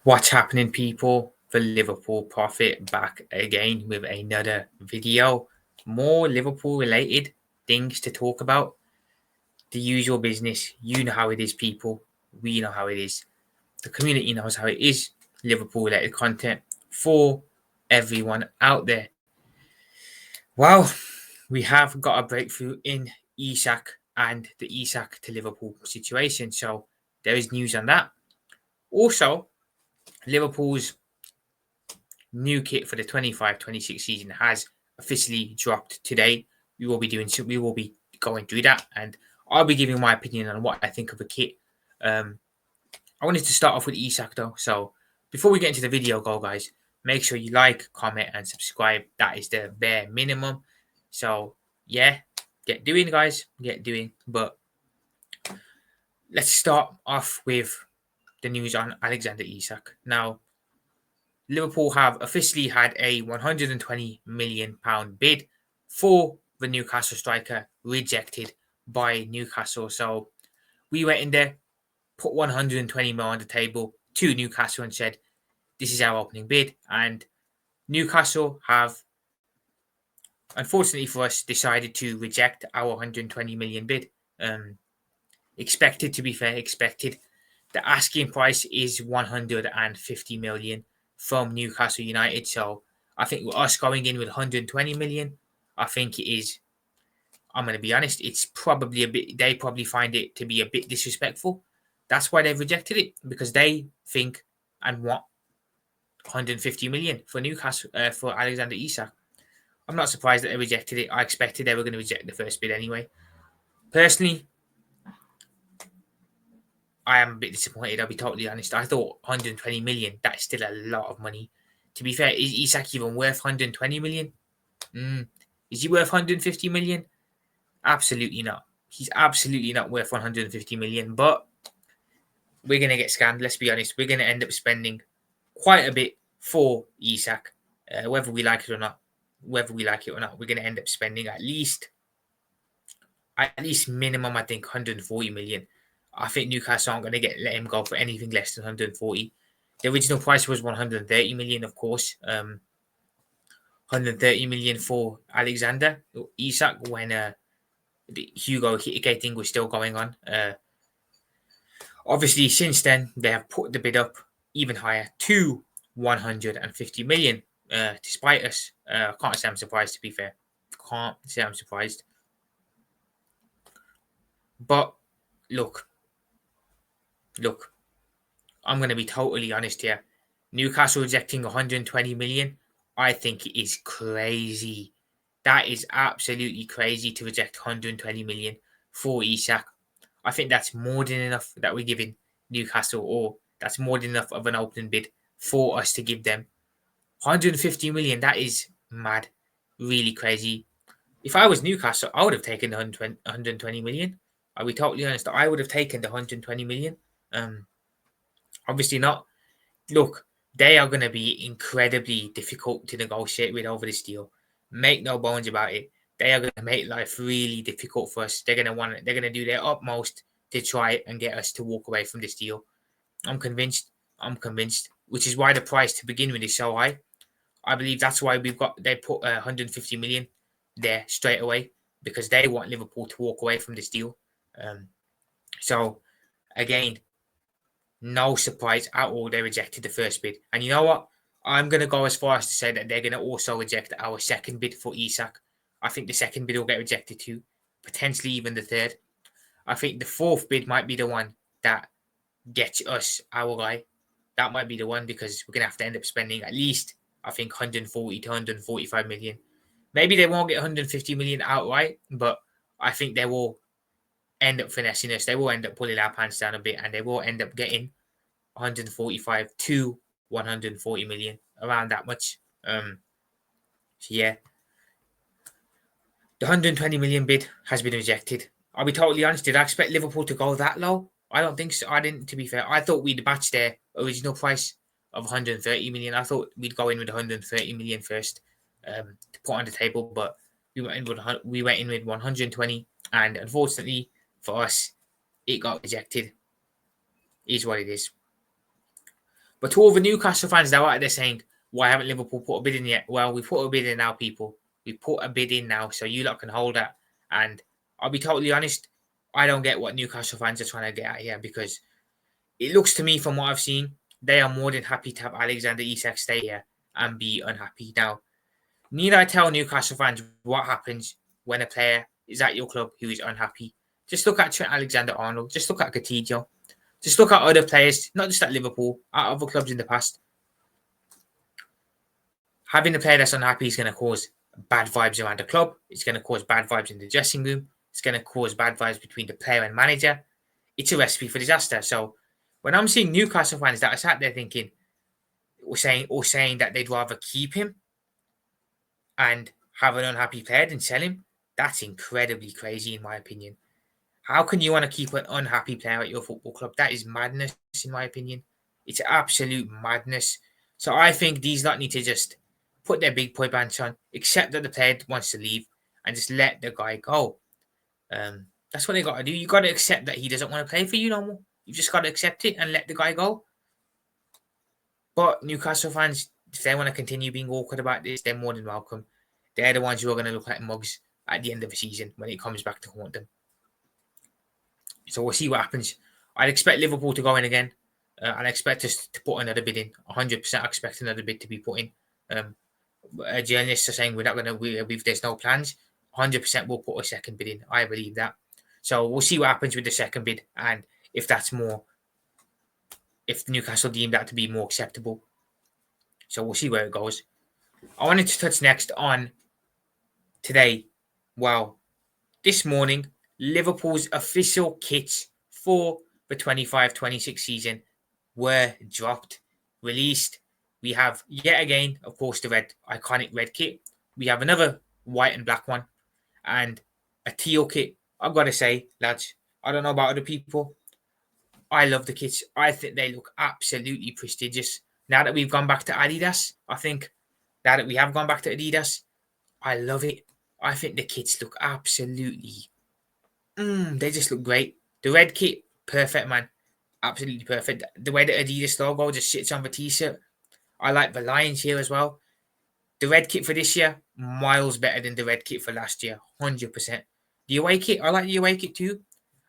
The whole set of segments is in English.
What's happening, people? The Liverpool Prophet back again with another video. More Liverpool related things to talk about. The usual business. You know how it is, people. We know how it is. The community knows how it is. Liverpool related content for everyone out there. Well, we have got a breakthrough in Isak and the Isak to Liverpool situation. So there is news on that. Also, Liverpool's new kit for the 25-26 season has officially dropped today. We will be going through that, and I'll be giving my opinion on what I think of the kit. I wanted to start off with Isak though, so before we get into the video, guys, make sure you like, comment, and subscribe. That is the bare minimum. So yeah, get doing, guys, get doing. But let's start off with the news on Alexander Isak. Now, Liverpool have officially had a £120 million bid for the Newcastle striker rejected by Newcastle. So we went in there, put 120 million on the table to Newcastle and said, this is our opening bid. And Newcastle have, unfortunately for us, decided to reject our 120 million bid. Expected, to be fair, expected. The asking price is 150 million from Newcastle United. So I think with us going in with 120 million, I think it is. I'm going to be honest. It's probably a bit. They probably find it to be a bit disrespectful. That's why they've rejected it, because they think and want 150 million for Newcastle for Alexander Isak. I'm not surprised that they rejected it. I expected they were going to reject the first bid anyway. Personally, I am a bit disappointed. I'll be totally honest. I thought 120 million. That's still a lot of money. To be fair, is Isak even worth 120 million? Is he worth 150 million? Absolutely not. He's absolutely not worth 150 million. But we're gonna get scammed. Let's be honest. We're gonna end up spending quite a bit for Isak, whether we like it or not. Whether we like it or not, we're gonna end up spending at least minimum, I think, 140 million. I think Newcastle aren't going to let him go for anything less than 140. The original price was 130 million, of course. 130 million for Alexander Isak when the Hugo Hit thing was still going on. Obviously, since then they have put the bid up even higher to 150 million. Despite us, I can't say I'm surprised. To be fair, can't say I'm surprised. But look, I'm going to be totally honest here. Newcastle rejecting 120 million, I think it is crazy. That is absolutely crazy to reject 120 million for Isak. I think that's more than enough that we're giving Newcastle, or that's more than enough of an open bid for us to give them 150 million. That is mad, really crazy. If I was Newcastle, I would have taken the 120 million. Are we totally honest? I would have taken the 120 million. Obviously not. Look, they are going to be incredibly difficult to negotiate with over this deal. Make no bones about it. They are going to make life really difficult for us. They're going to want it. They're going to do their utmost to try and get us to walk away from this deal. I'm convinced. I'm convinced. Which is why the price to begin with is so high. I believe that's why they put 150 million there straight away, because they want Liverpool to walk away from this deal. So again, no surprise at all, they rejected the first bid. And you know what? I'm going to go as far as to say that they're going to also reject our second bid for Isak. I think the second bid will get rejected too, potentially even the third. I think the fourth bid might be the one that gets us our guy. That might be the one, because we're going to have to end up spending at least, I think, 140 to 145 million. Maybe they won't get 150 million outright, but I think they will end up finessing us. They will end up pulling our pants down a bit, and they will end up getting 145 to 140 million, around that much. So yeah, the 120 million bid has been rejected. I'll be totally honest. Did I expect Liverpool to go that low? I don't think so. I didn't. To be fair, I thought we'd match their original price of 130 million. I thought we'd go in with 130 million first to put on the table, but we went in with 120, and unfortunately for us, it got rejected. Is what it is. But to all the Newcastle fans that are out there saying, why haven't Liverpool put a bid in yet? Well, we put a bid in now, people. We put a bid in now, so you lot can hold that. And I'll be totally honest, I don't get what Newcastle fans are trying to get at here, because it looks to me, from what I've seen, they are more than happy to have Alexander Isak stay here and be unhappy. Now, need I tell Newcastle fans what happens when a player is at your club who is unhappy? Just look at Trent Alexander-Arnold. Just look at Coutinho. Just look at other players, not just at Liverpool, at other clubs in the past. Having a player that's unhappy is going to cause bad vibes around the club. It's going to cause bad vibes in the dressing room. It's going to cause bad vibes between the player and manager. It's a recipe for disaster. So when I'm seeing Newcastle fans that are sat there thinking or saying that they'd rather keep him and have an unhappy player than sell him, that's incredibly crazy in my opinion. How can you want to keep an unhappy player at your football club? That is madness, in my opinion. It's absolute madness. So I think these lot need to just put their big boy pants on, accept that the player wants to leave, and just let the guy go. That's what they got to do. You got to accept that he doesn't want to play for you no more. You just got to accept it and let the guy go. But Newcastle fans, if they want to continue being awkward about this, they're more than welcome. They're the ones who are going to look like mugs at the end of the season when it comes back to haunt them. So we'll see what happens. I'd expect Liverpool to go in again. I'd expect us to put another bid in. 100% I expect another bid to be put in. Journalists are saying we're not going to, there's no plans. 100% we'll put a second bid in. I believe that. So we'll see what happens with the second bid and if that's more, if Newcastle deem that to be more acceptable. So we'll see where it goes. I wanted to touch next on today. Well, this morning, Liverpool's official kits for the 25-26 season were dropped, released. We have yet again, of course, the iconic red kit. We have another white and black one and a teal kit. I've got to say, lads, I don't know about other people. I love the kits. I think they look absolutely prestigious. Now that we've gone back to Adidas, I love it. I think the kits look absolutely they just look great. The red kit, perfect, man. Absolutely perfect. The way the Adidas logo just sits on the t-shirt. I like the lines here as well. The red kit for this year, miles better than the red kit for last year. 100%. The away kit, I like the away kit too.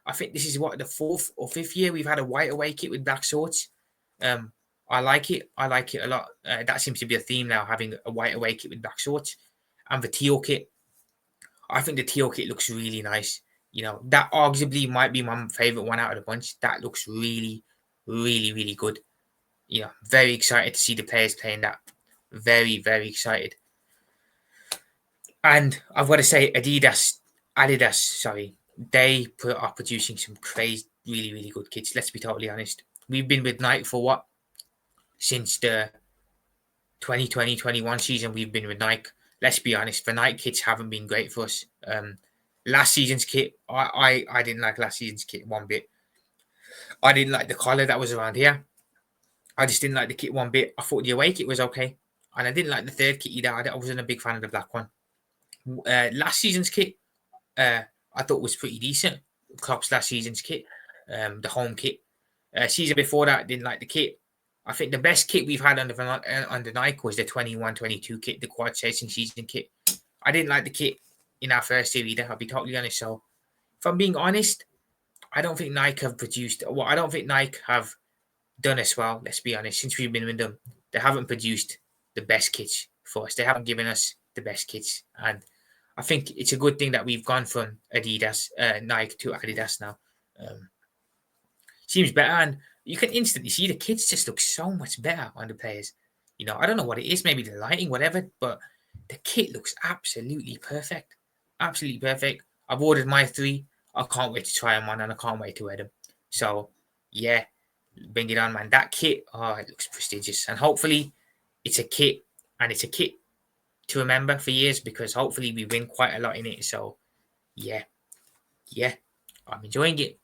I think this is the fourth or fifth year we've had a white away kit with black shorts. I like it. I like it a lot. That seems to be a theme now, having a white away kit with black shorts. And the teal kit, I think the teal kit looks really nice. You know, that arguably might be my favorite one out of the bunch. That looks really, really, really good. You know, very excited to see the players playing that. Very, very excited. And I've got to say, Adidas, sorry, they are producing some crazy, really, really good kits. Let's be totally honest. We've been with Nike for what? Since the 2020-21 season, we've been with Nike. Let's be honest, the Nike kits haven't been great for us. Last season's kit, I didn't like last season's kit one bit. I didn't like the collar that was around here. I just didn't like the kit one bit. I thought the away kit was okay. And I didn't like the third kit either. I wasn't a big fan of the black one. Last season's kit, I thought was pretty decent. Klopp's last season's kit, the home kit. Season before that, didn't like the kit. I think the best kit we've had under Nike was the 21-22 kit, the quad chasing season kit. I didn't like the kit in our first year either, I'll be totally honest. So, if I'm being honest, I don't think Nike have produced, well, I don't think Nike have done as well, let's be honest, since we've been with them. They haven't produced the best kits for us. They haven't given us the best kits. And I think it's a good thing that we've gone from Nike to Adidas now. Seems better, and you can instantly see the kits just look so much better on the players. You know, I don't know what it is, maybe the lighting, whatever, but the kit looks absolutely perfect. Absolutely perfect. I've ordered my 3. I can't wait to try them on, and I can't wait to wear them. So, yeah, bring it on, man. That kit, oh, it looks prestigious. And hopefully it's a kit, and it's a kit to remember for years, because hopefully we win quite a lot in it. So, yeah, I'm enjoying it.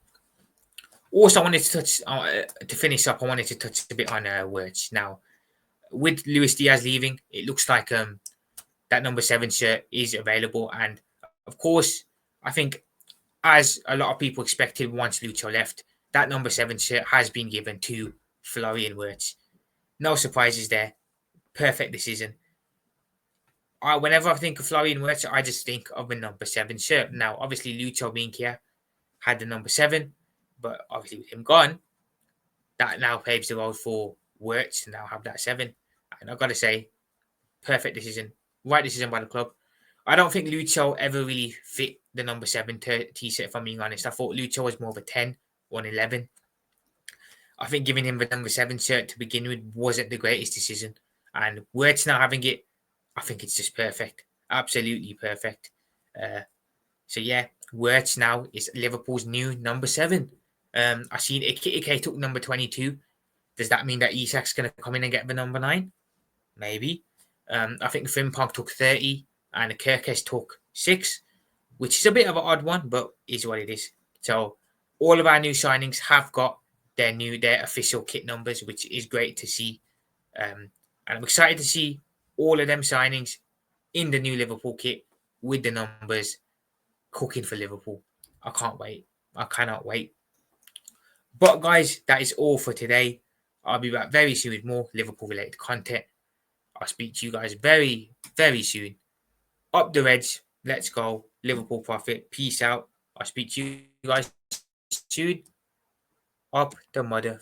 Also, I wanted to touch, to finish up, I wanted to touch a bit on words. Now, with Luis Diaz leaving, it looks like that number 7 shirt is available. And, of course, I think, as a lot of people expected once Lucho left, that number 7 shirt has been given to Florian Wirtz. No surprises there. Perfect decision. Whenever I think of Florian Wirtz, I just think of a number 7 shirt. Now, obviously, Lucho Minkia had the number 7, but obviously with him gone, that now paves the road for Wirtz to now have that 7. And I've got to say, perfect decision. Right decision by the club. I don't think Lucho ever really fit the number 7 t-shirt, if I'm being honest. I thought Lucho was more of a 10 or an 11. I think giving him the number 7 shirt to begin with wasn't the greatest decision. And Wirtz now having it, I think it's just perfect. Absolutely perfect. Uh, so yeah, Wirtz now is Liverpool's new number 7. I seen Ike took number 22. Does that mean that Isak's going to come in and get the number 9? Maybe. I think Frimpong took 30 and Kirkes took 6, which is a bit of an odd one, but is what it is. So all of our new signings have got their official kit numbers, which is great to see. And I'm excited to see all of them signings in the new Liverpool kit with the numbers cooking for Liverpool. I can't wait. I cannot wait. But guys, that is all for today. I'll be back very soon with more Liverpool related content. I'll speak to you guys very, very soon. Up the Reds. Let's go. Liverpool profit. Peace out. I'll speak to you guys soon. Up the mother.